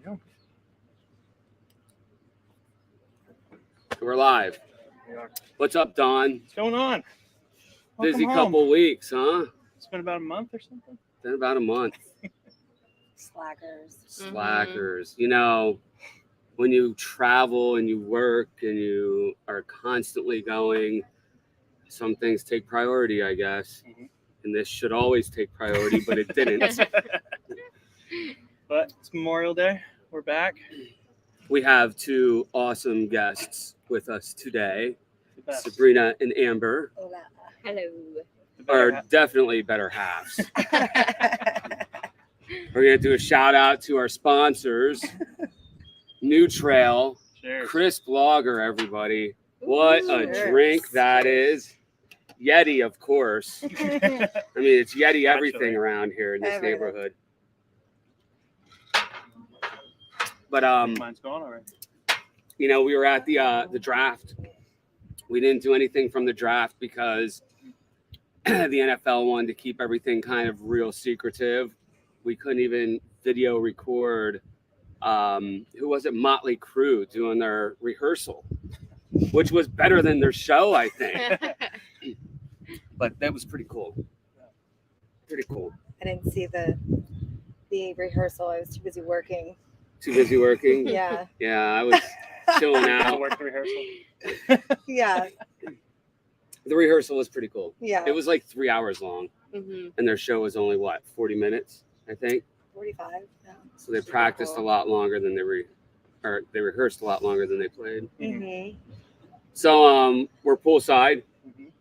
Yeah. We're live. We are. What's up, Don? What's going on? Busy Welcome home. couple weeks, huh? It's been about a month or something. Been about a month. Slackers. You know, when you travel and you work and you are constantly going, some things take priority, I guess. Mhm. And this should always take priority, but it didn't. But it's Memorial Day. We're back. We have two awesome guests with us today, The best. Sabrina and Amber. Hola. Hello. The better Are half. definitely better halves. We're going to do a shout out to our sponsors, New Trail, Cheers. Crisp Lager, everybody. What a Cheers. drink that is. Yeti, of course. I mean, it's Yeti everything Actually. around here in this Everything. neighborhood. But Mine's gone already. you know, we were at the draft. We didn't do anything from the draft because the NFL wanted to keep everything kind of real secretive. We couldn't even video record. Who was it? Motley Crue doing their rehearsal, which was better than their show, I think. But that was pretty cool. Pretty cool. I didn't see the rehearsal. I was too busy working. Too busy working. Yeah. Yeah, I was chilling I'll out. work the rehearsal. Yeah. The rehearsal was pretty cool. Yeah. It was like 3 hours long, and their show was only 40 minutes, I think. 45. Yeah. So they practiced a lot longer than they rehearsed a lot longer than they played. Mm-hmm. So we're poolside. Mhm.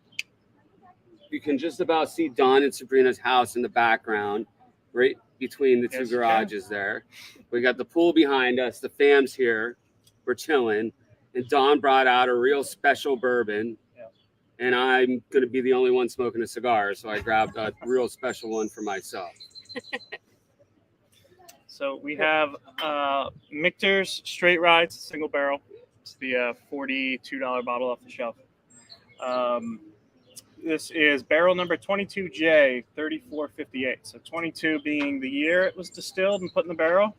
You can just about see Don and Sabrina's house in the background, right between the two Yes, you can. garages there. We got the pool behind us. The fam's here. We're chilling. And Don brought out a real special bourbon. Yeah. And I'm going to be the only one smoking a cigar. So I grabbed a real special one for myself. So we have Michter's Straight Rye. It's a single barrel. It's the $42 bottle off the shelf. This is barrel number 22J 3458. So 22 being the year it was distilled and put in the barrel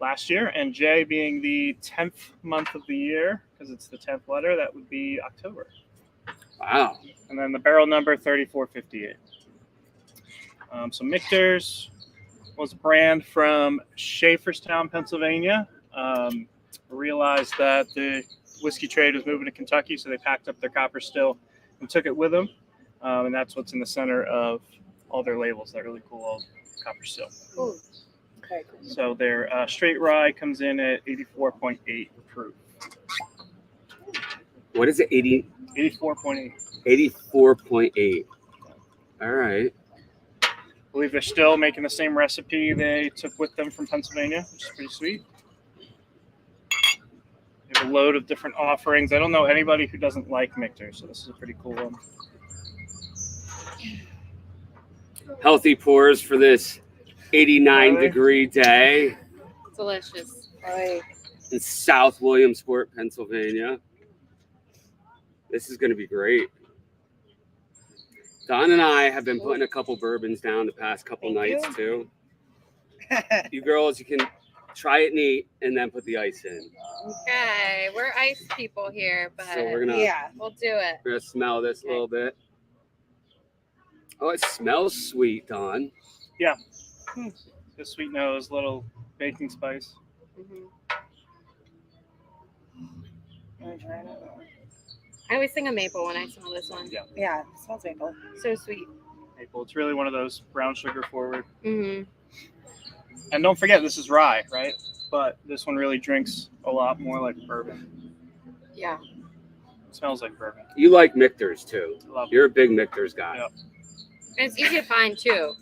last year, and J being the 10th month of the year because it's the 10th letter. That would be October. Wow. And then the barrel number 3458. So Michter's was a brand from Schaeferstown, Pennsylvania. Realized that the whiskey trade was moving to Kentucky, so they packed up their copper still and took it with them. And that's what's in the center of all their labels, that really cool old copper still. Ooh. Okay. Cool. So their straight rye comes in at 84.8 proof. What is it? 84.8. 84.8. All right. I believe they're still making the same recipe they took with them from Pennsylvania, which is pretty sweet. They have a load of different offerings. I don't know anybody who doesn't like Michter, so this is a pretty cool one. Healthy pours for this 89 Really? degree day Delicious. Oy. in South Williamsport, Pennsylvania. This is going to be great. Don and I have been putting a couple bourbons down the past couple Thank nights too. You girls, you can try it neat and then put the ice in. Okay, we're ice people here, but So we're gonna Yeah. we'll do it. we're gonna smell this a little bit. Oh, it smells sweet, Don. The sweet nose, little baking spice. Mhm. I'm trying it. I always think of maple when I smell this one. Yeah. Yeah. It smells maple. So sweet. Maple. It's really one of those brown sugar forward. Hmm. And don't forget, this is rye, right? But this one really drinks a lot more like bourbon. Yeah. It smells like bourbon. You like Michter's too. I love it. You're a big Michter's guy. Yeah. And it's easy to find too.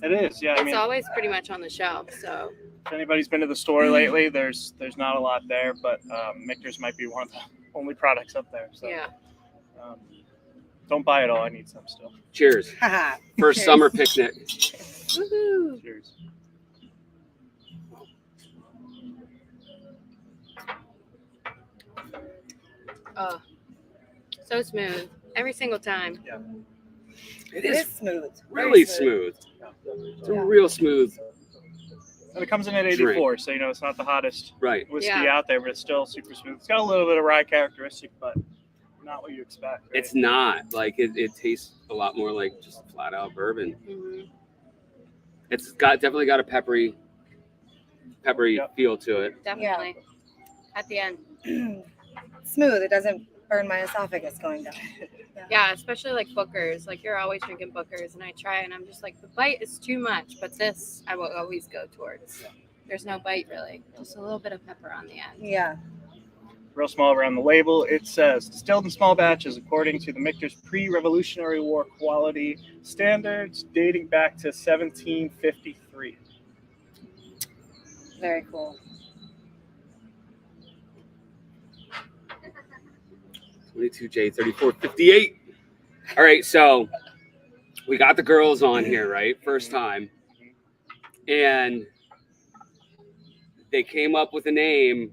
It is, yeah. I It's mean, always pretty much on the shelf. So if anybody's been to the store lately, there's not a lot there, but Michter's might be one of the only products up there. So yeah. um, don't buy it all. I need some still. Cheers. Haha. First Cheers. summer picnic. Woohoo! Cheers. Oh, so smooth every single time. It It is is smooth. really Very smooth. It's a Yeah. real smooth And it comes in at 84, so it's not the hottest Right. whiskey Yeah. out there, but it's still super smooth. It's got a little bit of rye characteristic, but not what you expect. Right? It's not like it tastes a lot more like just flat out bourbon. Mhm. It's definitely got a peppery Yep. feel to it. Definitely. At the end. Smooth. It doesn't burn my esophagus going down. Yeah, especially like Booker's. Like you're always drinking Booker's, and I try, and I'm just like, the bite is too much. But this, I will always go towards. There's no bite really, just a little bit of pepper on the end. Yeah. Real small around the label. It says distilled in small batches according to the Michter's pre-Revolutionary War quality standards dating back to 1753. Very cool. 22J 3458. All right, so we got the girls on here, right? First time. And they came up with a name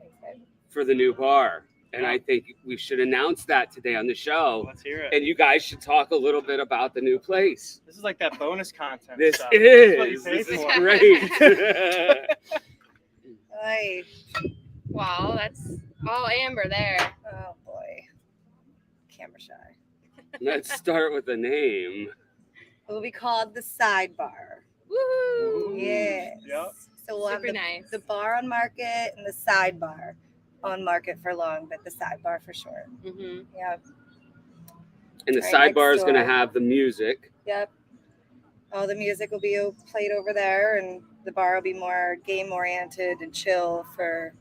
for the new bar. And I think we should announce that today on the show. Let's hear it. And you guys should talk a little bit about the new place. This is like that bonus content. This stuff. is. This This is is what you great. Ay. Wow, that's all amber there. Oh boy. Camera shy. Let's start with the name. It will be called the Sidebar. Woohoo! Yes. Yep. So we'll Super have nice. the bar on market and the Sidebar on market for long, but the Sidebar for sure. Mm-hmm. Yep. And the Right sidebar next is going to door. have the music. Yep. All the music will be played over there, and the bar will be more game oriented and chill for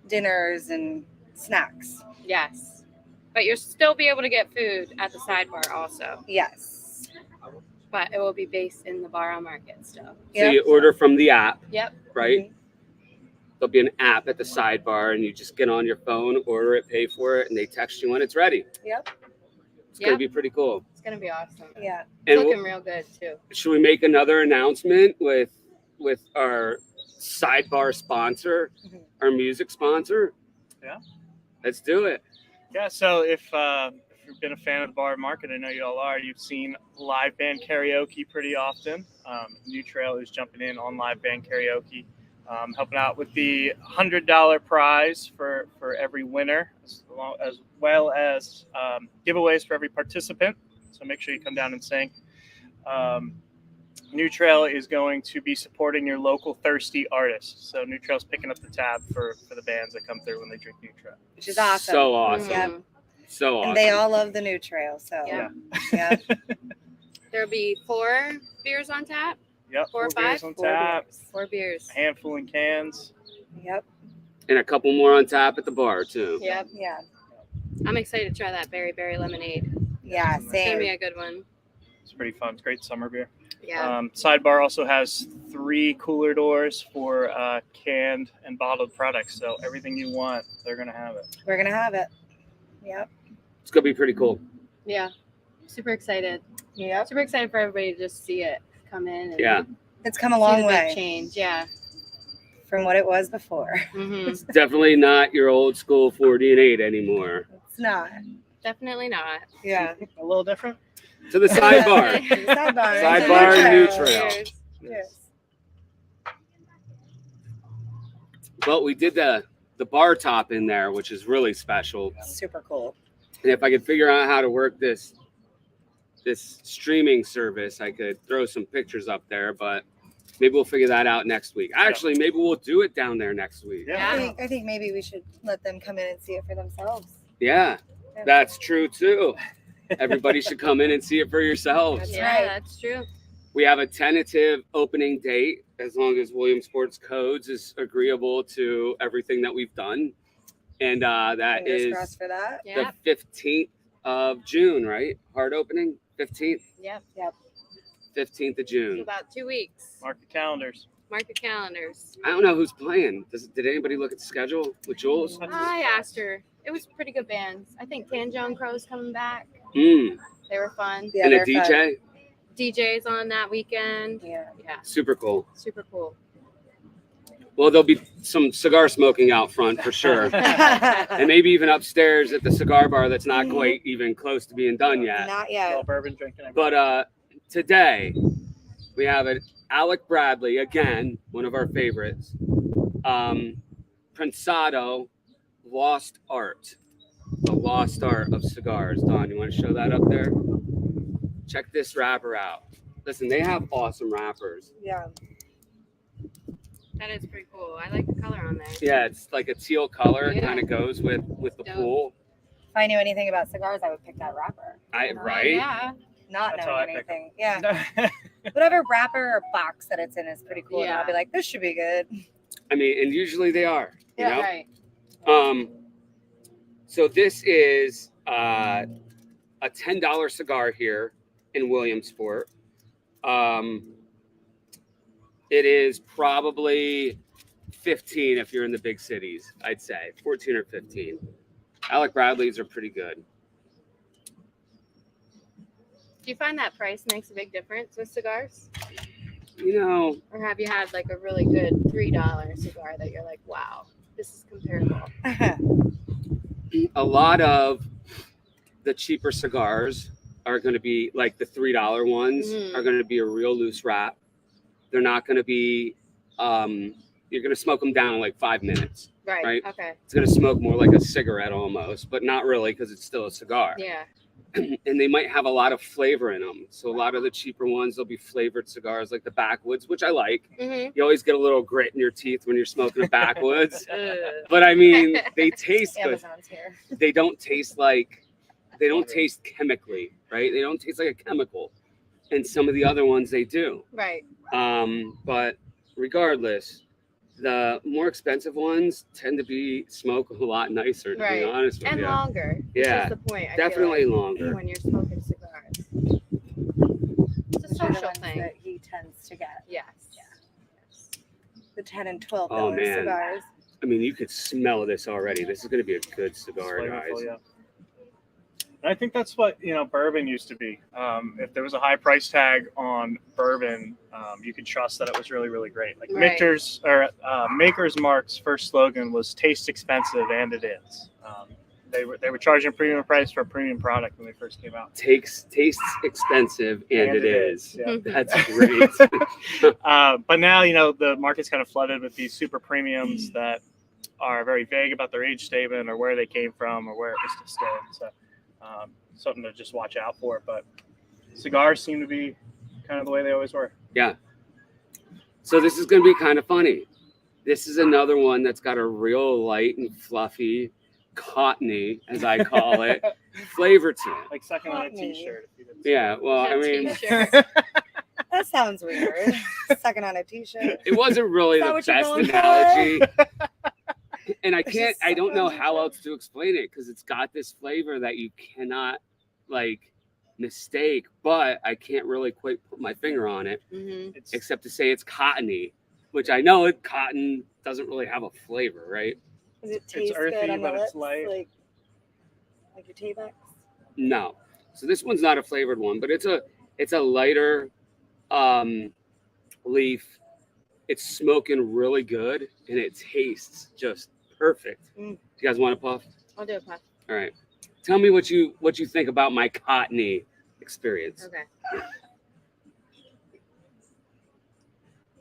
dinners and snacks. Yes, but you'll still be able to get food at the sidebar also. Yes. But it will be based in the bar on market still. So Yep. you order from the app, Yep. right? There'll be an app at the sidebar, and you just get on your phone, order it, pay for it, and they text you when it's ready. Yep. It's going to Yep. be pretty cool. It's gonna be awesome. Yeah. It's And looking real good too. should we make another announcement with our sidebar sponsor, Mhm. our music sponsor? Yeah. Let's do it. Yeah, so if you've been a fan of the bar market, I know you all are, you've seen live band karaoke pretty often. New Trail is jumping in on live band karaoke, helping out with the $100 prize for every winner, as well as giveaways for every participant. So make sure you come down and sing. New Trail is going to be supporting your local thirsty artists. So New Trail's picking up the tab for the bands that come through when they drink New Trail. Which is awesome. So awesome. Yep. Mhm. So awesome. And they all love the new trail. So Yeah. yeah. There'll be 4 beers on tap. Yep, 4 or 4 beers 5? on 4 tap, beers. 4 beers. a handful in cans. Yep. And a couple more on tap at the bar, too. Yep. Yeah. I'm excited to try that berry lemonade. Yeah. It's gonna be Same. a good one. It's pretty fun. It's great summer beer. Yeah. Sidebar also has 3 cooler doors for canned and bottled products. So everything you want, they're going to have it. We're gonna have it. Yep. It's going to be pretty cool. Yeah. Super excited. Yep. Super excited for everybody to just see it come in. And Yeah. It's come a see long the big way change. Yeah. from what it was before. Hmm. It's definitely not your old school 40 and 8 anymore. It's not. Definitely not. Yeah. A little different. To the sidebar. Sidebar. Sidebar New Trail. Cheers. Yes. But we did the bar top in there, which is really special. Super cool. And if I could figure out how to work this streaming service, I could throw some pictures up there, but maybe we'll figure that out next week. Actually, maybe we'll do it down there next week. Yeah. I think maybe we should let them come in and see it for themselves. Yeah, that's true too. Everybody should come in and see it for yourselves. That's Yeah, right. that's true. We have a tentative opening date as long as Williams Sports Codes is agreeable to everything that we've done. And that Fingers is crossed for that. Yeah. the 15th of June, right? Hard opening? 15th? Yep. 15th of It's June. about 2 weeks. Mark your calendars. Mark your calendars. I don't know who's playing. Did anybody look at the schedule with Jules? I asked her. It was pretty good bands. I think Tanjong Crow's coming back. Mm. They were fun. Yeah, And a they're fun. DJ? DJs on that weekend. Yeah. Yeah, Super cool. super cool. Well, there'll be some cigar smoking out front for sure. And maybe even upstairs at the cigar bar that's not quite even close to being done yet. Not Little yet. bourbon drinking. But today we have Alec Bradley, again, one of our favorites. Prensado, Lost Art. The Lost Art of Cigars. Don, you want to show that up there? Check this wrapper out. Listen, they have awesome wrappers. Yeah. That is pretty cool. I like the color on there. Yeah, it's like a teal color. It Yeah. kind of goes with the Dope. pool. If I knew anything about cigars, I would pick that wrapper. Right? Yeah. Not That's how knowing I pick anything. Yeah. Whatever wrapper or box that it's in is pretty cool. And Yeah. I'll be like, this should be good. I mean, and usually they are. You know? Right. So this is a $10 cigar here in Williamsport. It is probably 15 if you're in the big cities, I'd say 14 or 15. Alec Bradley's are pretty good. Do you find that price makes a big difference with cigars? You know, Or have you had like a really good $3 cigar that you're like, wow, this is comparable? a lot of the cheaper cigars are going to be like the $3 ones are going to be a real loose wrap. They're not going to be, you're going to smoke them down in like 5 minutes. Right. Okay. It's going to smoke more like a cigarette almost, but not really because it's still a cigar. Yeah. And they might have a lot of flavor in them. So a lot of the cheaper ones, they'll be flavored cigars like the backwoods, which I like. Mm-hmm. You always get a little grit in your teeth when you're smoking a backwoods. But I mean, they taste good. Amazon's here. They don't taste chemically, right? They don't taste like a chemical. And some of the other ones they do. Right. But regardless, the more expensive ones tend to be smoke a lot nicer, to be honest with And you. longer. Yeah, Which is the point. I definitely feel like, longer. when you're smoking cigars. It's a Those are the social ones thing. that he tends to get. Yes. The $10 and $12 Oh, man. cigars. I mean, you could smell this already. This is going to be a good cigar, Flavorful, guys. yeah. And I think that's what bourbon used to be. If there was a high price tag on bourbon, you could trust that it was really, really great. Like Right. Michter's or Maker's Mark's first slogan was "Taste expensive," and it is. They were charging a premium price for a premium product when they first came out. Tastes expensive, and it is. Yeah. That's great. But now the market's kind of flooded with these super premiums that are very vague about their age statement or where they came from or where it was distilled. So something to just watch out for. But cigars seem to be kind of the way they always were. Yeah. So this is going to be kind of funny. This is another one that's got a real light and fluffy, cottony, as I call it, flavor to it. Like second on a Cottony. t-shirt. If you didn't Yeah, well, I mean, T-shirt. That sounds weird. Sucking on a t-shirt. it wasn't really Is that the what you're best going for? analogy. And It's just I don't know something how different. else to explain it because it's got this flavor that you cannot like mistake, but I can't really quite put my finger on it Mm-hmm. It's, except to say it's cottony, which I know cotton doesn't really have a flavor, right? Does it taste earthy, good on the but it's lips? light. Like your Tabex? No. So this one's not a flavored one, but it's a lighter leaf. It's smoking really good and it tastes just perfect. Mm. Do you guys want to puff? I'll do a puff. All right. Tell me what you think about my cottony experience. Okay.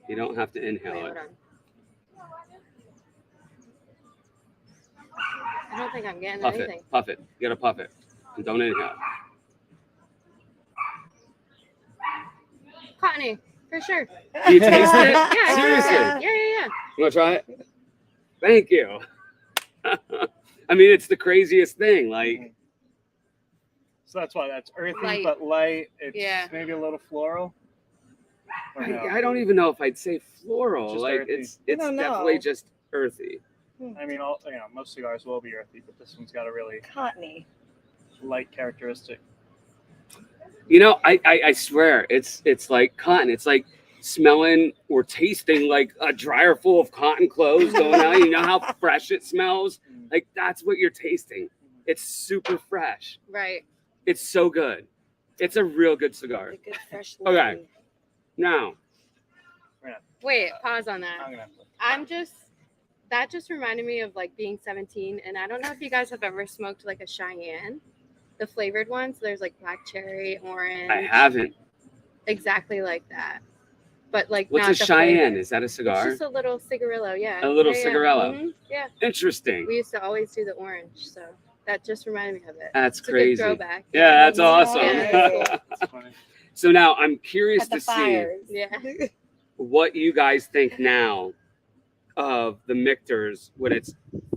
You don't have to Wait, inhale hold it. on. I don't think I'm getting Puff anything. it. Puff it. You gotta puff it. And don't inhale. Cottony, for sure. Do you taste it? Yeah, I Seriously? taste it. Yeah. You wanna try it? Thank you. I mean, it's the craziest thing. Like, so that's why that's earthy Light. but light. It's Yeah. maybe a little floral. Or no? I don't even know if I'd say floral. Just Like, earthy. it's don't know. definitely just earthy. I mean, most cigars will be earthy, but this one's got a really Cottony. light characteristic. You know, I swear, it's like cotton. It's like smelling or tasting like a dryer full of cotton clothes going out. You know how fresh it smells? Like, that's what you're tasting. It's super fresh. Right. It's so good. It's a real good cigar. A good fresh Okay. lemon. Now, Wait, pause on that. I'm gonna have to. That just reminded me of like being 17. And I don't know if you guys have ever smoked like a Cheyenne, the flavored ones. There's like black cherry, orange. I haven't. Exactly like that. but like What's not a the Cheyenne? flavor. Is that a It's cigar? just a little cigarillo, yeah. A little Yeah, cigarillo. Yeah. Yeah. Interesting. We used to always do the orange, so that just reminded me of it. That's It's a crazy. good throwback. Yeah, that's That's awesome. nice. Yeah, That's funny. So now I'm curious At the to see fires. Yeah. what you guys think now of the Michters when it's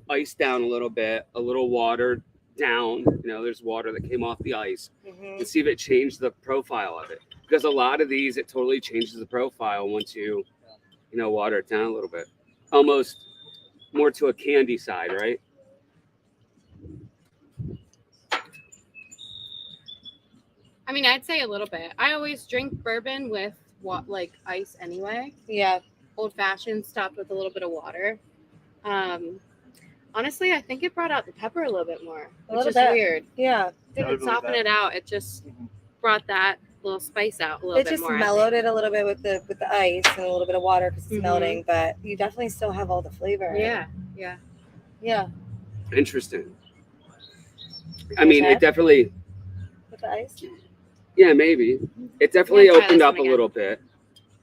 iced down a little watered down. You know, there's water that came off the ice, Mhm. and see if it changed the profile of it. Because a lot of these, it totally changes the profile once you water it down a little bit. Almost more to a candy side, right? I mean, I'd say a little bit. I always drink bourbon with like ice anyway. Yeah. Old fashioned topped with a little bit of water. Honestly, I think it brought out the pepper a little bit more, A which little is bit. weird. Yeah. Didn't I would believe soften that. it out. It just brought that little spice out a little It bit just more. mellowed it a little bit with the ice and a little bit of water because it's Mhm. melting, but you definitely still have all the flavor. Yeah, yeah. Yeah. Interesting. You I mean, try it definitely, with the ice. yeah, maybe. It definitely Yeah, try opened this up one a again. little bit.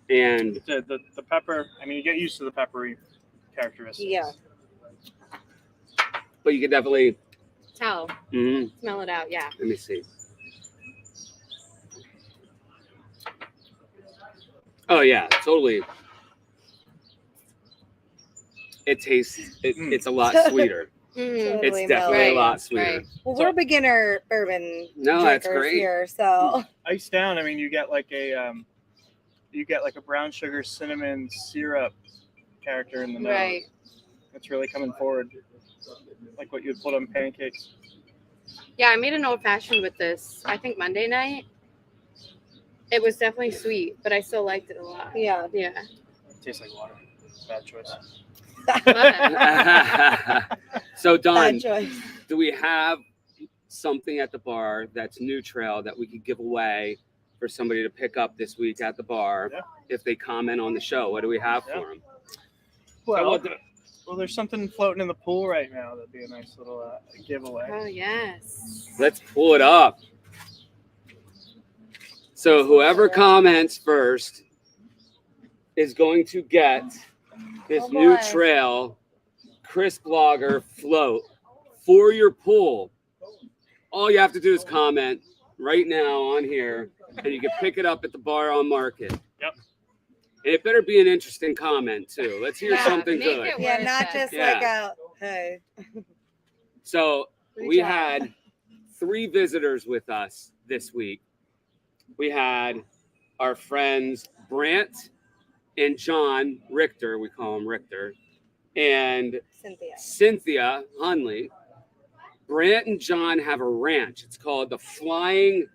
And The pepper. I mean, you get used to the peppery characteristics. Yeah. but you could definitely Tell, smell it out. Yeah. let me see. Oh yeah, totally. It tastes it's a lot sweeter. Mhm. Totally It's definitely mellow. a lot Right, sweeter. right. Well, So- we're beginner bourbon No, that's drinkers great. here, so Iced down. I mean, you get like a brown sugar cinnamon syrup character in the nose. Right. It's really coming forward, like what you'd put on pancakes. Yeah, I made an old fashioned with this, I think Monday night. It was definitely sweet, but I still liked it a lot. yeah. Yeah. It tastes like water. Bad choice. So Dawn, Bad choice. do we have something at the bar that's new trail that we could give away for somebody to pick up this week at the bar Yeah. if they comment on the show? What do we have Yeah. for them? Well, there's something floating in the pool right now that'd be a nice little giveaway. Oh, yes. Let's pull it up. So whoever comments first is going to get this Oh, new boy. trail Chris Blogger float for your pool. All you have to do is comment right now on here, and you can pick it up at the bar on Market. Yep. And it better be an interesting comment too. Let's hear Yeah, something make good. it Yeah, worth not it. just Yeah. like a hey. So Good we job. had 3 visitors with us this week. We had our friends Brant and John Richter, we call him Richter, and Cynthia. Cynthia Hunley. Brant and John have a ranch. It's called the Flying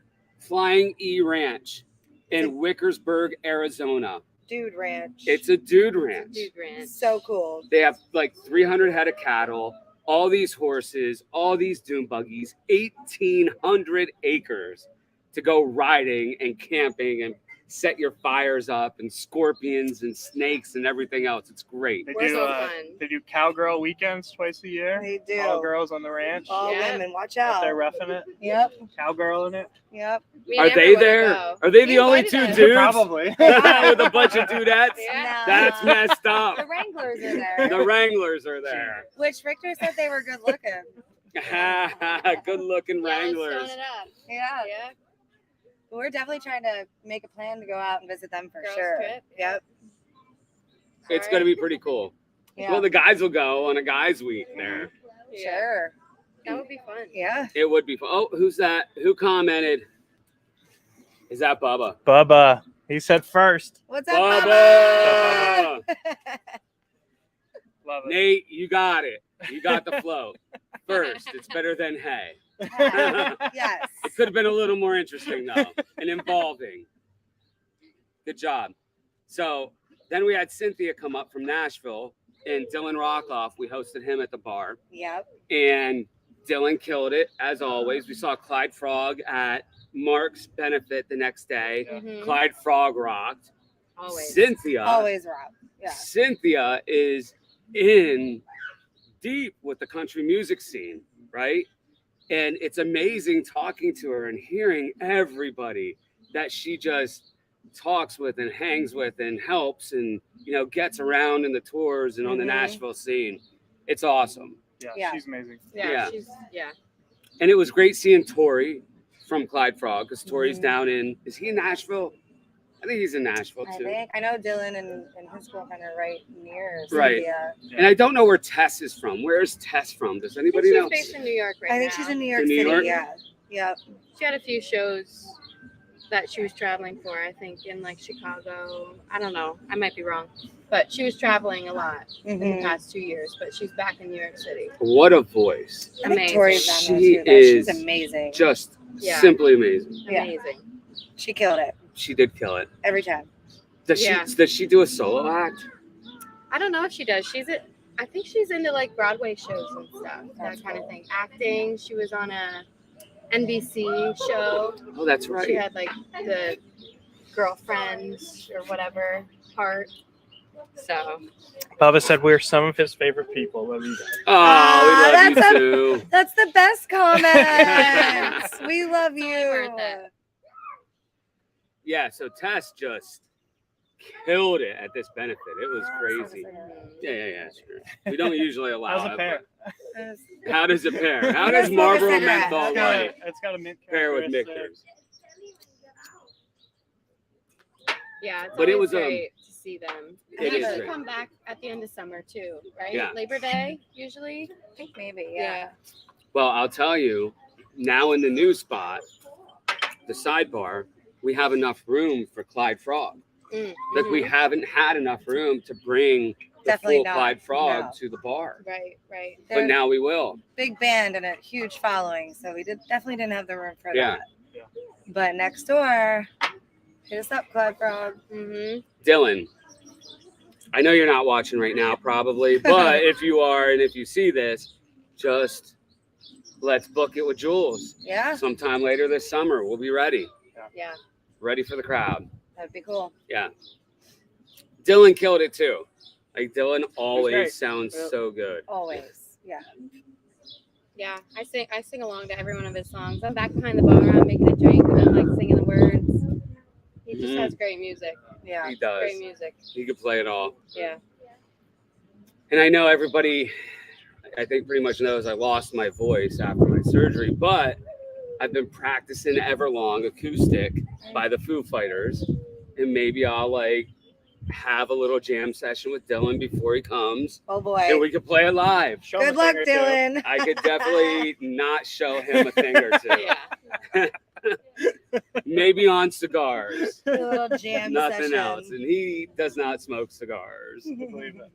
E Ranch in Wickersburg, Arizona. Dude Ranch. It's a dude ranch. Dude ranch. so cool. They have like 300 head of cattle, all these horses, all these dune buggies, 1,800 acres to go riding and camping and set your fires up, and scorpions and snakes and everything else. It's great. They We're do so fun. they do cowgirl weekends twice a year. They do. All girls on the ranch. All Yeah. women, watch Out out. there roughing it. Yep. Cowgirl in it. Yep. We Are never they wanna there? go. Are they the We only invited 2 them. dudes? Probably. With a bunch of dudettes? Yeah. That's messed The up. Wranglers are there. The Wranglers are there. Which Richter said they were good looking. Good looking Yeah, let's Wranglers. tone it up. Yeah. Yeah. We're definitely trying to make a plan to go out and visit them for Girls sure. trip. Yep. It's going to be pretty cool. Yeah. Well, the guys will go on a guys' week there. Yeah. Sure. That would be fun. Yeah. It would be fun. Oh, who's that? Who commented? Is that Bubba? Bubba. He said first. What's up, Bubba? Bubba! Love it. Nate, you got it. You got the float. First, it's better than hay. Yes. It could have been a little more interesting, though, and involving. Good job. So then we had Cynthia come up from Nashville, and Dylan Rockoff. We hosted him at the bar, Yep. and Dylan killed it, as always. We saw Clyde Frog at Mark's benefit the next day. Mhm. Clyde Frog rocked. Always. Cynthia. Always Rob. Yeah. Cynthia is in deep with the country music scene, right? And it's amazing talking to her and hearing everybody that she just talks with and hangs with and helps and gets around in the tours and on the Mhm. Nashville scene. It's awesome. Yeah. She's amazing. Yeah. Yeah. And it was great seeing Tori from Clyde Frog because Tori's Mhm. down is he in Nashville? I think he's in Nashville I too. think I know Dylan and his girlfriend are right near Right. Cynthia. And I don't know where Tess is from. Where is Tess from? Does I think anybody she's know? based in New York right I think now. she's in New York In New City. York? Yeah. Yep. She had a few shows that she was traveling for, I think, in like Chicago. I don't know. I might be wrong. But she was traveling a lot in the Mhm. past 2 years, but she's back in New York City. What a voice. I think Amazing. Tori's down there She too, though. She's is amazing. Just Yeah. simply amazing. Yeah. Amazing. She killed it She did kill it. every time. Yeah. Does she do a solo act? I don't know if she does. I think she's into like Broadway shows and stuff, That's that kind cool. of thing. Acting. She was on a NBC show. Oh, that's She right. had like the girlfriend or whatever part. So Bubba said we're some of his favorite people. Love you guys. Oh, we love that's you too. That's the best comments. We love you. worth it. Yeah, so Tess just killed it at this benefit. It was crazy. Yeah, sure. We don't usually allow How's a it. pear? but How does it pair? How Let's does smoke a Marlboro cigarette. menthol It's got, light it's got a mint pair with characteristic. Michter's? yeah, it's But it always was, great to see them. it They is usually great. come back at the end of summer too, right? Yeah. Labor Day usually. I think maybe, yeah. Well, I'll tell you, now in the new spot, the sidebar, we have enough room for Clyde Frog. Like we haven't had enough room to bring the Definitely full not. Clyde Frog No. to the bar. Right. They're But now we will. big band and a huge following, so we definitely didn't have the room for Yeah. that. But next door, hit us up, Clyde Frog. Mm-hmm. Dylan, I know you're not watching right now, probably, but if you are and if you see this, just let's book it with Jules. Yeah, Sometime later this summer, we'll be ready. Yeah. Ready for the crowd. that'd be cool. Yeah. Dylan killed it too. Like Dylan great. always sounds Yep. so good. Always. Yeah. Yeah. I sing along to every one of his songs. I'm back behind the bar. I'm making a drink and I'm like singing the words. He just Mhm. has great music. Yeah. He does. Great music. He could play it all. Yeah. And I know everybody, I think pretty much knows I lost my voice after my surgery, but I've been practicing Everlong acoustic by the Foo Fighters. And maybe I'll like have a little jam session with Dylan before he comes. Oh And boy. we could play it live. Show him Good a luck, thing or two. Dylan. I could definitely not show him a thing or two. Yeah. Maybe on cigars. A little jam Nothing session. else. And he does not smoke cigars. Believe it.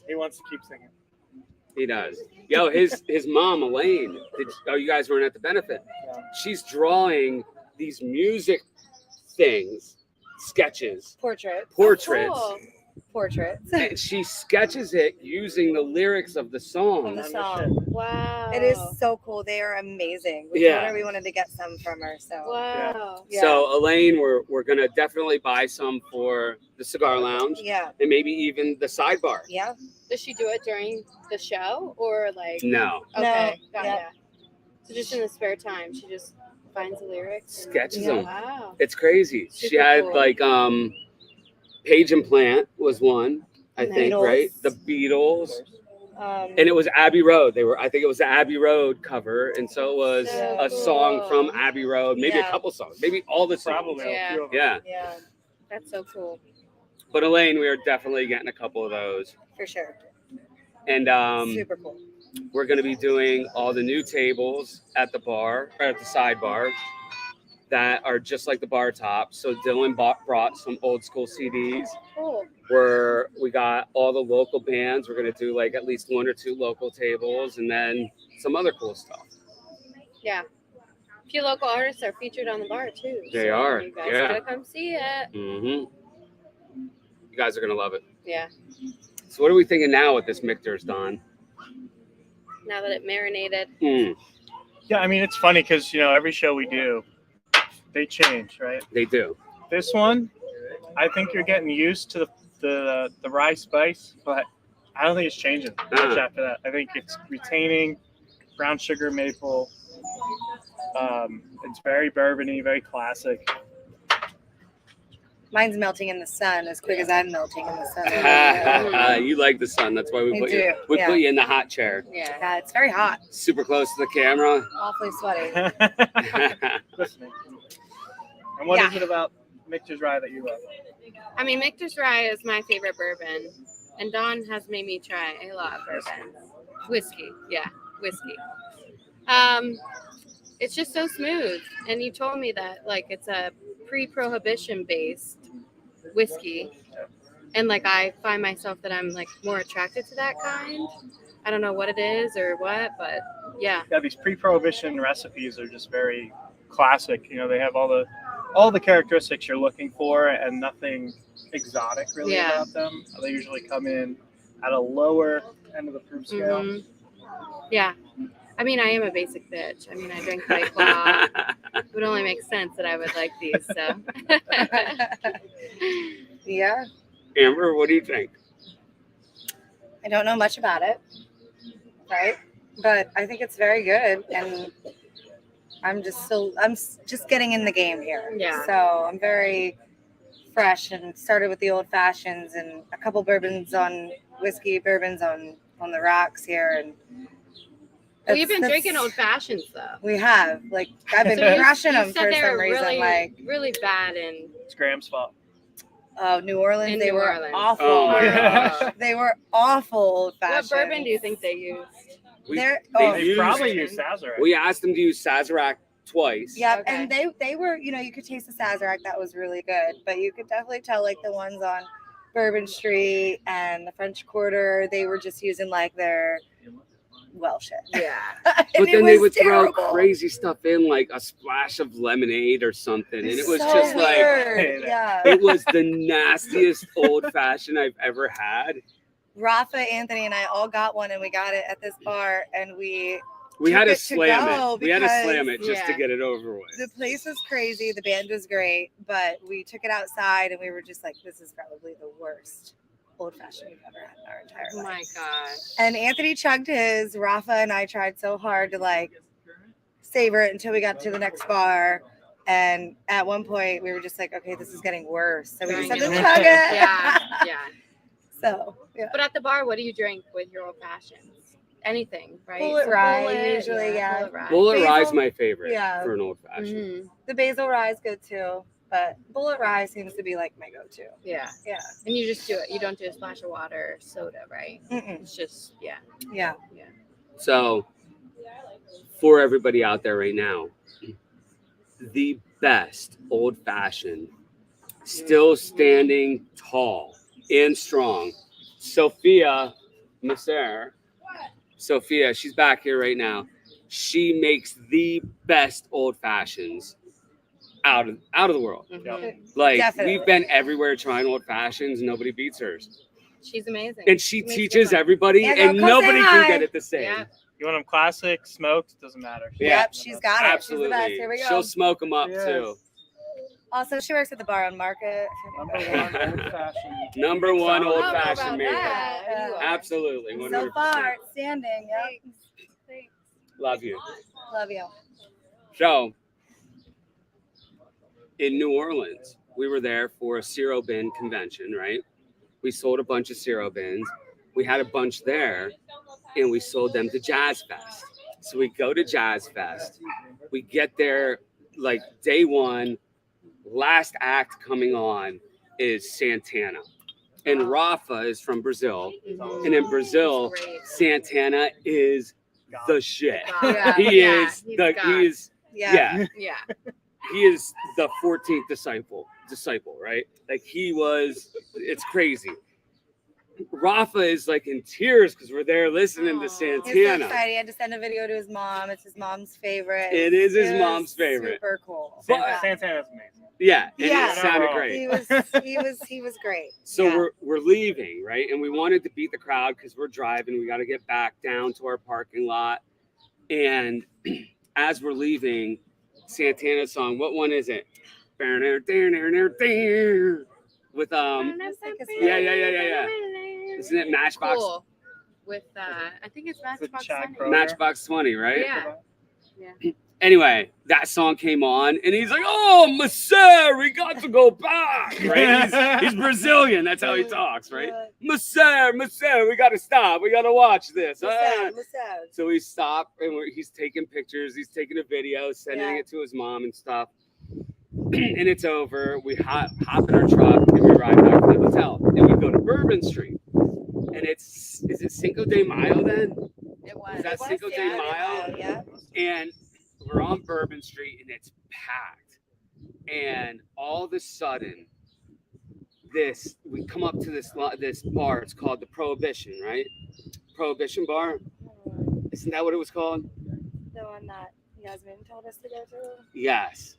He wants to keep singing. He does. Yo, his mom, Elaine, you guys weren't at the benefit. Yeah. She's drawing these music things, sketches, Portraits. portraits, Cool. Portraits. and she sketches it using the lyrics of the Of song. the Oh, no song. Wow. It is so cool. They are amazing. We Yeah. told her we wanted to get some from her. So Wow. yeah. So Elaine, we're gonna definitely buy some for the cigar lounge yeah. and maybe even the sidebar. Yeah. Does she do it during the show or like? No, Okay. No, Gotcha. So just in the spare time, she just finds the lyrics. and- sketches Yeah. them. Wow. It's crazy. She Super had cool. like Page and Plant was one, I think, Beatles. right? The Beatles. And And it was Abbey Road. I think it was the Abbey Road cover. And so it was So a song cool. from Abbey Road, maybe Yeah. a couple songs, maybe all the songs. Probably Yeah. a few of them. Yeah. yeah, That's so cool. But Elaine, we are definitely getting a couple of those. for sure. And Super cool. we're going to be doing all the new tables at the bar, or at the sidebar, that are just like the bar top. So Dylan brought some old school CDs. Cool. Where we got all the local bands. We're going to do like at least 1 or 2 local tables and then some other cool stuff. Yeah. A few local artists are featured on the bar too. They are, You guys yeah. gotta come see it. You guys are going to love it. Yeah. So what are we thinking now with this Michter's, Don? Now that it marinated. Yeah, I mean, it's funny because, every show we do, they change, right? They do. This one, I think you're getting used to the rye spice, but I don't think it's changing much after that. I think it's retaining brown sugar maple. It's very bourbony, very classic. Mine's melting in the sun as quick as I'm melting in the sun. You like the sun. That's why we I put do, you. We yeah. put you in the hot chair, Yeah. Yeah, it's very hot. super close to the camera. Awfully sweaty. Listening. And what is Yeah. it about Michter's Rye that you love? I mean, Michter's Rye is my favorite bourbon, and Dawn has made me try a lot of bourbon. Whiskey, yeah, whiskey. It's just so smooth, and you told me that like it's a pre-prohibition based whiskey, and like I find myself that I'm like more attracted to that kind. I don't know what it is or what, but yeah. Yeah, these pre-prohibition recipes are just very classic. You know, they have all the characteristics you're looking for and nothing exotic really Yeah. about them. They usually come in at a lower end of the proof scale. Mhm. Yeah. I mean, I am a basic bitch. I mean, I drink White Claw. It would only make sense that I would like these. So, Yeah. Amber, what do you think? I don't know much about it, right? But I think it's very good, and I'm just getting in the game here. Yeah. So I'm very fresh and started with the old fashions and a couple whiskey bourbons on the rocks here, and well, you've been that's- drinking old fashions though. We have I've been So you crashing said them for they some were reason. really, really bad in It's Graham's fault. New Orleans, In they New were Orleans. awful. Oh my gosh. gosh. They were awful old What fashioned. bourbon do you think they used? We, They're- they oh. They used- probably use Sazerac. we asked them to use Sazerac twice. Yep, Okay. and they were, you could taste the Sazerac. That was really good, but you could definitely tell like the ones on Bourbon Street and the French Quarter, they were just using like their Welsh shit. Yeah. And But it then they was would terrible. throw crazy stuff in, like a splash of lemonade or something, and it was So just like weird. Yeah. it was the nastiest old fashioned I've ever had. Rafa, Anthony, and I all got one, and we got it at this bar, and we had took to it to slam go it. We had to slam it because- just to Yeah. get it over with. the place was crazy. The band was great, but we took it outside, and we were just like, "This is probably the worst old fashioned we've ever had in our entire Oh life." my gosh. And Anthony chugged his. Rafa and I tried so hard to like savor it until we got to the next bar. And at one point, we were just like, "Okay, this is getting worse." So we just had to Yeah. chug it. Yeah. Yeah. So yeah. But at the bar, what do you drink with your old fashions? Anything, right? Bullet rye, usually, yeah. Bullet rye. Bullet Basil- Rye's my favorite yeah. for an old fashioned. Mhm. The basil rye is good too, but bullet rye seems to be like my go-to. Yeah. Yeah. And you just do it. You don't do a splash of water or soda, right? Mm-mm. It's just, yeah. Yeah. So, for everybody out there right now, the best old fashioned, still standing tall and strong, Sophia Messer. Sophia, she's back here right now. She makes the best old fashions out of the world. Mhm. Like Definitely. we've been everywhere trying old fashions, nobody beats hers. She's amazing. And she Makes it teaches fun. everybody, Yeah, and girl, come say nobody hi. can get it the same. Yeah. You want them classic, smoked, doesn't matter. Yeah. Yep, she's got it. Absolutely. She's the best. Here we go. She'll smoke them up Yes. too. Also, she works at the bar on Market. Number one old fashioned. Number one Solid. old I don't know fashioned about maker. that. You are. Absolutely. 100%. So far, it's standing. Yep. Thanks. Love you. Love you. So, in New Orleans, we were there for a Zero Bin convention, right? We sold a bunch of Zero Bins. We had a bunch there, and we sold them to Jazz Fest. So we go to Jazz Fest. We get there like day one. Last act coming on is Santana. And Rafa is from Brazil. Mhm. And in Brazil, Great. Santana is the shit. Yeah. He Yeah, is he's the God. he is Yeah. yeah. Yeah. He is the 14th disciple, right? Like it's crazy. Rafa is like in tears because we're there listening to Aw. He's so Santana. excited. He had to send a video to his mom. It's his mom's favorite. It is his was mom's favorite. Super cool. But- Santana's amazing. Yeah, and Yeah. it sounded He great. He was great. So Yeah. we're leaving, right? And we wanted to beat the crowd because we're driving. We got to get back down to our parking lot. And as we're leaving, Santana's song, what one is it? With yeah. Isn't it Matchbox Cool. With I think it's With Matchbox Chad 20. Kroger. Matchbox 20, right? Yeah. Anyway, that song came on, and he's like, "Oh, Mister, we got to go back." Right? He's Brazilian. That's how he talks, right? Mister, we got to stop. We got to watch this. So we stop, and he's taking pictures. He's taking a video, sending it to his mom and stuff. And it's over. We hop in our truck, and we ride back to the hotel. And we go to Bourbon Street. And is it Cinco de Mayo then? It was. Is that Cinco de Mayo? Yeah. And we're on Bourbon Street, and it's packed. And all of a sudden, we come up to this bar. It's called the Prohibition, right? Prohibition Bar. Isn't that what it was called? The one that Yasmin told us to go to. Yes.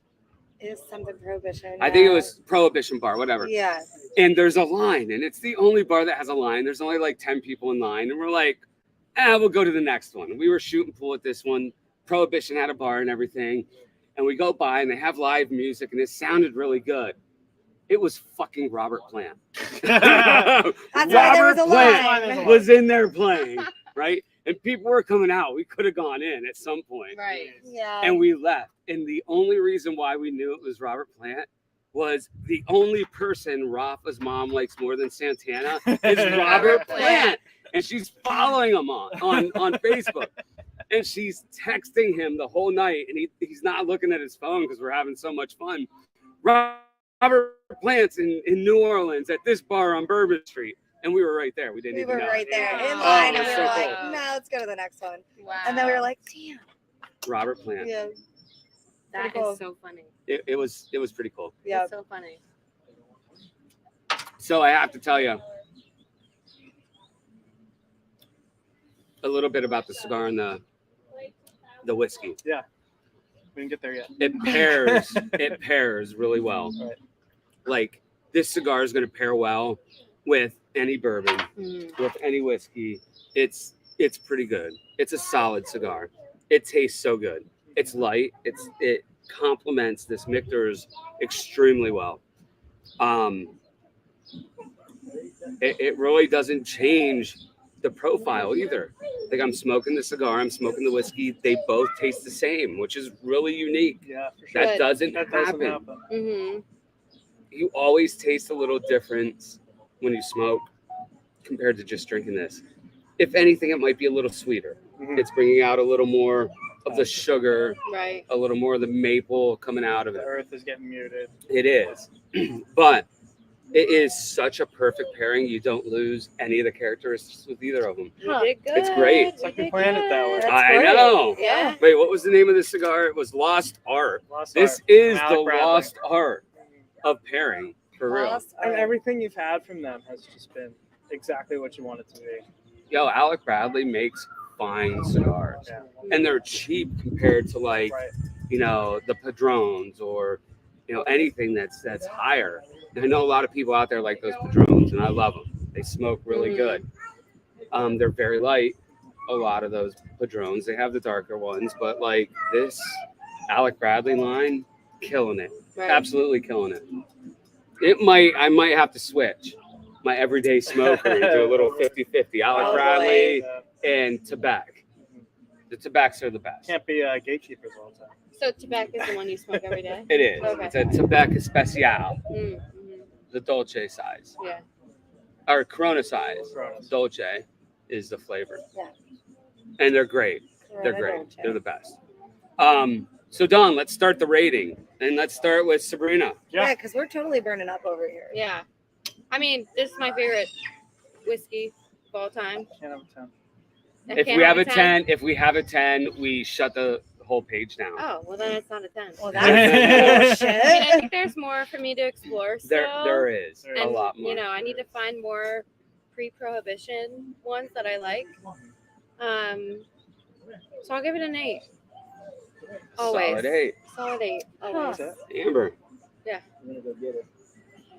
Is something Prohibition. I think it was Prohibition Bar, whatever. Yeah. And there's a line, and it's the only bar that has a line. There's only like 10 people in line, and we're like, we'll go to the next one. We were shooting pool at this one. Prohibition had a bar and everything. And we go by, and they have live music, and it sounded really good. It was fucking Robert Plant. That's why there was a line. Was in there playing, right? And people were coming out. We could have gone in at some point. Right. Yeah. And we left. And the only reason why we knew it was Robert Plant was the only person Rafa's mom likes more than Santana is Robert Plant. And she's following him on Facebook. And she's texting him the whole night. And he's not looking at his phone because we're having so much fun. Robert Plant's in New Orleans at this bar on Bourbon Street. And we were right there. We didn't even know. right there in Oh, line. And we so were like, cool. no, let's go to the next one. Wow. And then we were like, damn. Robert Plant. Yeah. That cool. is so funny. It was pretty cool. Yeah. It's so funny. So I have to tell you a little bit about the cigar and the whiskey. Yeah. We didn't get there yet. It pairs really well. Right. Like this cigar is going to pair well with any bourbon, with any whiskey. It's pretty good. It's a solid cigar. It tastes so good. It's light. It complements this Michter's extremely well. It really doesn't change the profile either. Like I'm smoking the cigar, I'm smoking the whiskey. They both taste the same, which is really unique. Yeah, for sure. That doesn't That doesn't happen. happen. Mm-hmm. You always taste a little difference when you smoke compared to just drinking this. If anything, it might be a little sweeter. Mhm. It's bringing out a little more of the sugar, Right. a little more of the maple coming out of The it. earth is getting muted. It is. But it is such a perfect pairing. You don't lose any of the characteristics with either of them. Huh. We did good. It's great. It's like we planned it that way. That's I great. know. Yeah. Wait, what was the name of the cigar? It was Lost Art. Lost This Art. is Alec the Bradley. lost art of pairing, for real. Lost And Art. everything you've had from them has just been exactly what you want it to be. Yo, Alec Bradley makes fine cigars. Yeah. And they're cheap compared to like, Right. the Padrones or, anything that's higher. And I know a lot of people out there like those Padrones, and I love them. They smoke really good. They're very light, a lot of those Padrones. They have the darker ones, but like this Alec Bradley line, killing it. Right. Absolutely killing it. I might have to switch my everyday smoker into a little 50-50. Alec Oh, Bradley Yeah. and Tobacco. The Tobaccos are the best. Can't be gatekeepers all the time. So tobacco is the one you smoke every day? It is. Okay. It's a Tobacco Special, Mm-hmm. the Dolce size. Yeah. Or Corona size. Coronas. Dolce is the flavor. Yeah. And they're great. They're Corona great. Dolce. They're the best. So Dawn, let's start the rating. And let's start with Sabrina. Yeah, because we're totally burning up over here. Yeah. I mean, this is my favorite whiskey of all time. Can't have a 10. I If can't we have a 10. 10, we shut the whole page down. Oh, well, then it's not a 10. Well, I mean, that's I bullshit. think there's more for me to explore. There is There a is. And, lot more. I need to find more pre-prohibition ones that I like. So I'll give it an 8. Always. Solid 8. Solid 8. Always. Huh. Amber.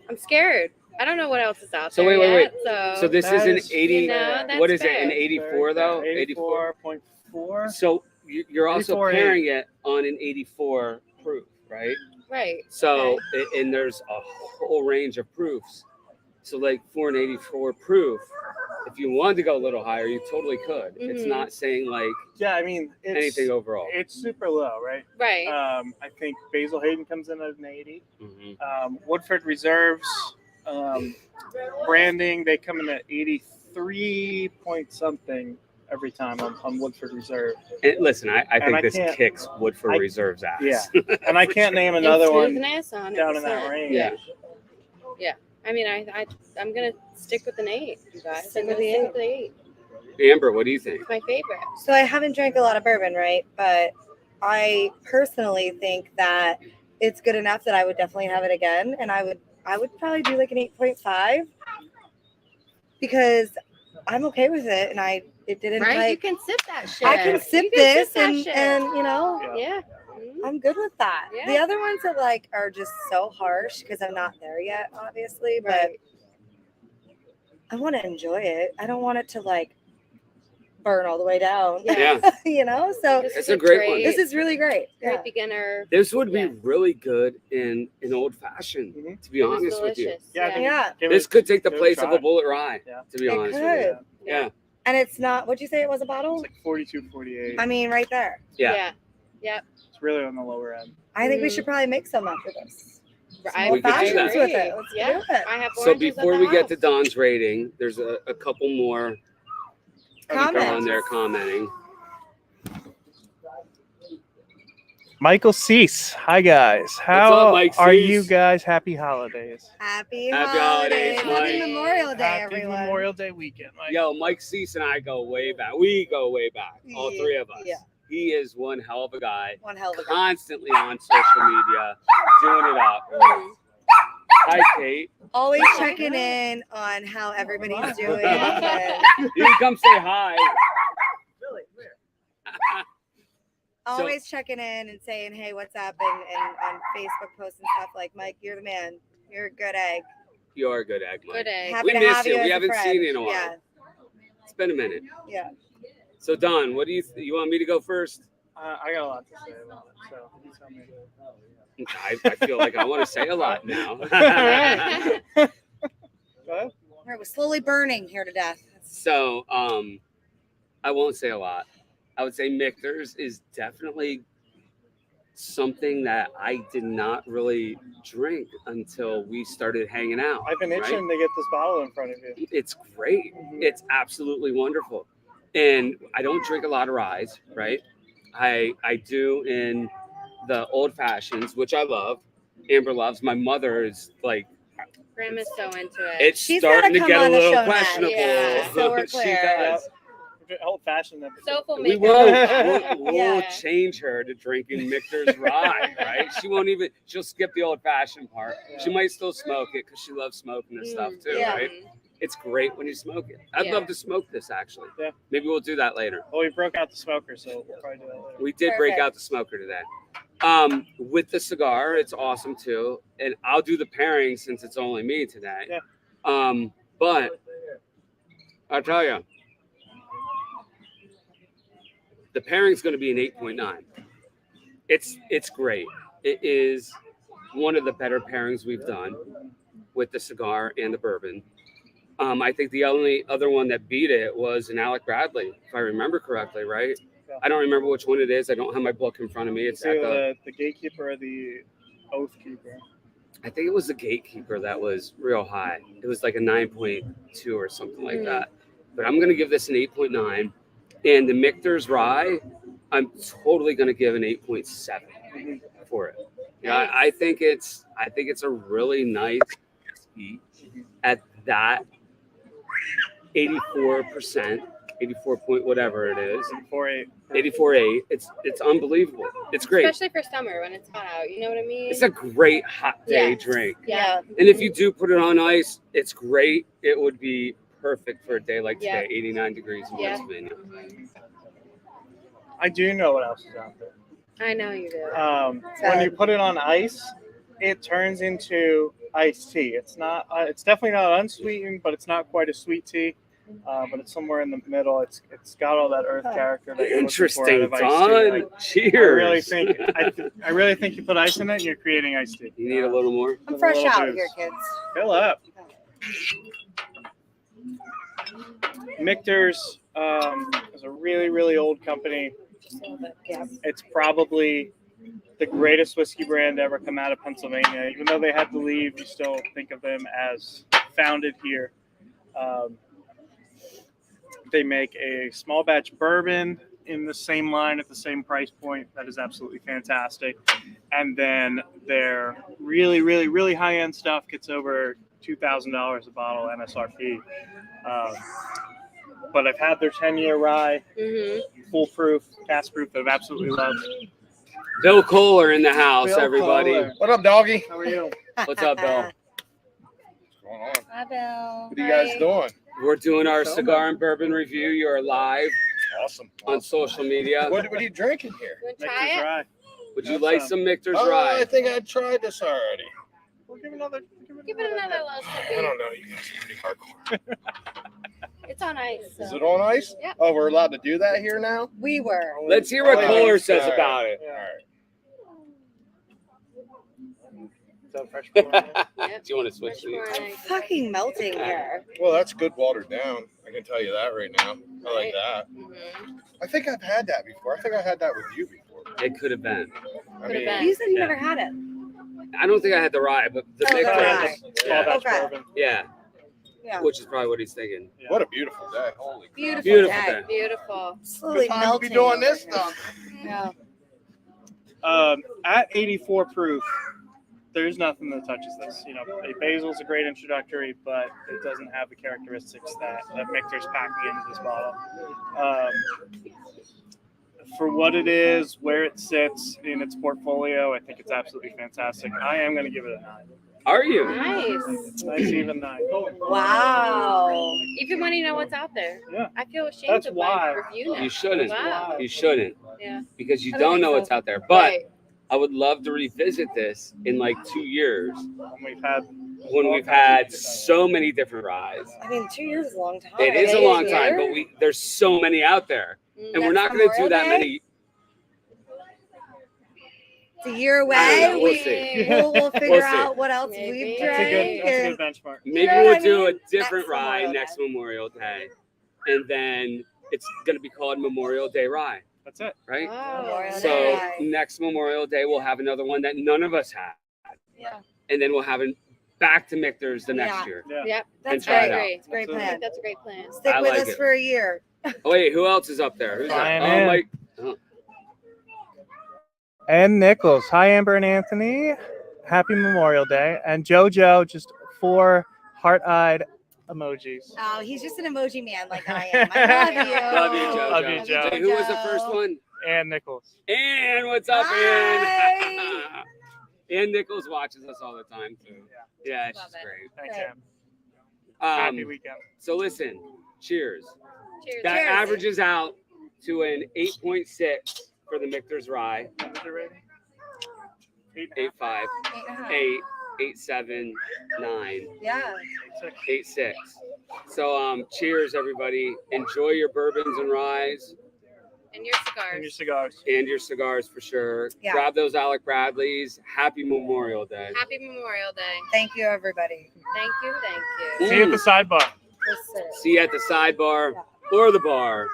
I'm scared. I don't know what else is out So there wait. yet. So this That is an is 80. You know, that's What is fair. it? An 84 though? 84.4. So you're also 84.8. pairing it on an 84 proof, right? Right. So and there's a whole range of proofs. So like for an 84 proof, if you wanted to go a little higher, you totally could. It's Mhm. not saying like Yeah, I mean, anything overall. it's super low, right? Right. I think Basil Hayden comes in at an 80. Mhm. Woodford Reserves, branding, they come in at 83 point something every time on Woodford Reserve. And listen, I And think I this can't- kicks Woodford I- Reserve's ass. Yeah. And I can't name another And one smoothness, 100%. down in that range. Yeah. I mean, I'm gonna stick with an 8, you guys. Stick I'm with gonna the stick 8. with the 8. Amber, what do you think? It's my favorite. So I haven't drank a lot of bourbon, right? But I personally think that it's good enough that I would definitely have it again, and I would probably do like an 8.5 because I'm okay with it, and it didn't Right? You like can sip that shit. I can sip You this that and shit. you know Yeah. I'm good with that. Yeah. The other ones that like are just so harsh because I'm not there yet, obviously, but Right. I want to enjoy it. I don't want it to like burn all the way down. Yeah. You know, so This It's is a great one. this is really great. great Yeah. beginner. This would be Yeah. really good in an old fashioned, Mhm. to be It was honest with you. delicious. Yeah, I think Yeah. give This it- could take the give it a place of try. a bullet rye, Yeah. to be It honest with you. could. Yeah. And it's not. What'd you say it was a bottle? It's like 42, 48. I mean, right there. Yeah. It's really on the lower end. I think we Mhm. should probably make some after this. I We could do that. Fashions with it. Let's Yeah. do it. I have So oranges at before the we get to house. Don's rating, there's a couple more Comment. on there commenting. Michael Cease. Hi, guys. up, How Mike are Cease? you guys? Happy holidays. Happy Happy holidays. holidays, Happy Mike. Memorial Day, Happy everyone. Memorial Day weekend, Mike. Yo, Mike Cease and I go way back. We go way back. All Yeah. three of us. Yeah. He is one hell of a guy. One hell of a good. Constantly on social media, doing it up. Mhm. Hi, Kate. Always checking in on how everybody's doing. and You can come say hi. always checking in and saying, hey, what's up? And on Facebook posts and stuff like, Mike, you're the man. You're a good egg. You're a good egg, Mike. Good egg. Happy We to miss have you. you. We as a haven't friend. seen you in a while. Yeah. It's been a minute. Yeah. So, Don, what do you want me to go first? I got a lot to say about it, so you tell me. I feel like I want to say a lot now. Go ahead. We're slowly burning here to death. So, I won't say a lot. I would say Michter's is definitely something that I did not really drink until we started hanging out. I've been itching right? to get this bottle in front of you. It's great. It's absolutely wonderful. And I don't drink a lot of ryes, right? I do in the old fashions, which I love. Amber loves. My mother is like, Grandma's so into it. it's She's starting to gotta get come a on the little show questionable. next. Yeah. So we're She clear. does. Old fashioned episode. Soulful We makeup. won't. We'll Yeah. change her to drinking Michter's rye, right? She won't even. She'll skip the old fashioned part. She might still smoke it because she loves smoking this stuff too, Yeah. right? It's great when you smoke it. I'd Yeah. love to smoke this actually. Yeah. Maybe we'll do that later. Well, we broke out the smoker, so we'll probably do that later. We did break Perfect. out the smoker today. With the cigar, it's awesome too. And I'll do the pairing since it's only me today. Yeah. But I'll tell you, the pairing's going to be an 8.9. It's great. It is one of the better pairings we've done with the cigar and the bourbon. I think the only other one that beat it was an Alec Bradley, if I remember correctly, right? Yeah. I don't remember which one it is. I don't have my book in front of me. It's So at the gatekeeper or the oath keeper. I think it was the gatekeeper that was real high. It was like a 9.2 or something like that. But I'm going to give this an 8.9. And the Michter's rye, I'm totally going to give an 8.7 for it. Yeah, I think it's a really nice whiskey at that 84%, 84 point whatever it is, 4.8. 84.8. It's unbelievable. It's great. Especially for summer when it's hot out. You know what I mean? It's a great hot day Yes. drink. Yeah. And if you do put it on ice, it's great. It would be perfect for a day like Yeah. today, 89 degrees in Yeah. Pennsylvania. Mhm. I do know what else is out there. I know you do. When you put it on ice, it turns into iced tea. It's not. It's definitely not unsweetened, but it's not quite a sweet tea. But it's somewhere in the middle. It's got all that earth character that you're looking for out Interesting, of iced Don. tea. Cheers. I really think you put ice in it, and you're creating iced tea. You need a little more? I'm With a fresh little out booze. here, kids. Fill up. Michter's is a really, really old company. Yeah. It's probably the greatest whiskey brand to ever come out of Pennsylvania. Even though they had to leave, you still think of them as founded here. They make a small batch bourbon in the same line at the same price point. That is absolutely fantastic. And then their really, really, really high-end stuff gets over $2,000 a bottle MSRP. But I've had their 10-year rye, foolproof, cast-proof that I've absolutely loved. Bill Kohler in the house, Bill everybody. Kohler. What up, doggy? How are you? What's up, Bill? What's going on? Hi, Bill. What are you guys doing? We're doing our cigar and bourbon review. You're live Awesome. on social media. What are you drinking here? You want to Michter's try it? rye. Would you like some Michter's Oh, rye? I think I tried this already. We'll give another. Give it another little I sip. don't know. You guys are pretty hardcore. It's on ice. Is So. it on ice? Yep. Oh, we're allowed to do that here now? We were. Let's hear what Oh, Kohler says all right. about it. All right. Is that fresh pour? Yep. Do you want to switch Much these? more I'm nice. fucking melting here. Well, that's good watered down. I can tell you that right now. I like that. Mhm. I think I've had that before. I think I had that with you before. It could have been. I Could've mean, been. You said you Yeah. never had it. I don't think I had the rye, but the Oh, the Michter's. rye. Small batch Okay. bourbon. Yeah, Yeah. which is probably what he's thinking. Yeah. what a beautiful day. Holy crap. Beautiful, Beautiful day. day. Beautiful. Slowly Good time to melting. be doing over this here. stuff. Yeah. At 84 proof, there's nothing that touches this. You know, a basil's a great introductory, but it doesn't have the characteristics that Michter's packing into this bottle. For what it is, where it sits in its portfolio, I think it's absolutely fantastic. I am going to give it a 9. Are you? Nice. Nice even 9. Wow. Even when you know what's out there. Yeah. I feel ashamed That's of why. my review now. You shouldn't. Wow. You shouldn't, Yeah. because you I don't don't think know so. what's out there. But Right. I would love to revisit this in like 2 years And we've had when we've had so many different ryes. I mean, 2 years is a long time. It is a Maybe long year? time, but there's so many out there, and we're not Next going to do Memorial that Day? many. It's a year I don't away. know. We'll see. We'll figure We'll see. out what else Maybe. we've that's drank. a good benchmark. Maybe know what we'll I do mean? a different Next rye Memorial Day. next Memorial Day, and then it's going to be called Memorial Day Rye, That's it. right? Memorial Oh. Day. So Rye. next Memorial Day we'll have another one that none of us had, Yeah. and then we'll have it back to Michter's the next Yeah. year. Yeah. Yep. That's try it great. out. It's a great I think plan. that's a great plan. Stick I with like us it. for a year. Oh wait, who else is up there? Who's Flying that? Oh, in. Mike. And Nichols. Hi, Amber and Anthony. Happy Memorial Day. And JoJo, just 4 heart-eyed emojis. Oh, he's just an emoji man like I am. I love you. Love you, JoJo. Love you, Joe. Hey, who was the first one? And Nichols. Ann, what's up, Hi. Ann? Ann Nichols watches us all the time too. Yeah, Love she's it. great. Thanks, Right. Em. Happy weekend. So listen, cheers. Cheers. That Cheers. averages out to an 8.6 for the Michter's Rye, What was your rating? 8.5, 8.5. 8, 8.7, 9, Yeah. 8.6. So cheers everybody. Enjoy your bourbons and ryes And your And your cigars. cigars. and your cigars for sure. Yeah. Grab those Alec Bradleys. Happy Memorial Day. Happy Memorial Day. Thank you, everybody. Thank you. Thank you. See you at the sidebar. Yes, sir. See you at the sidebar or the bar.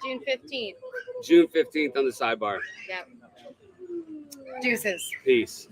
June 15th. June 15th on the sidebar. Yep. Deuces. Peace.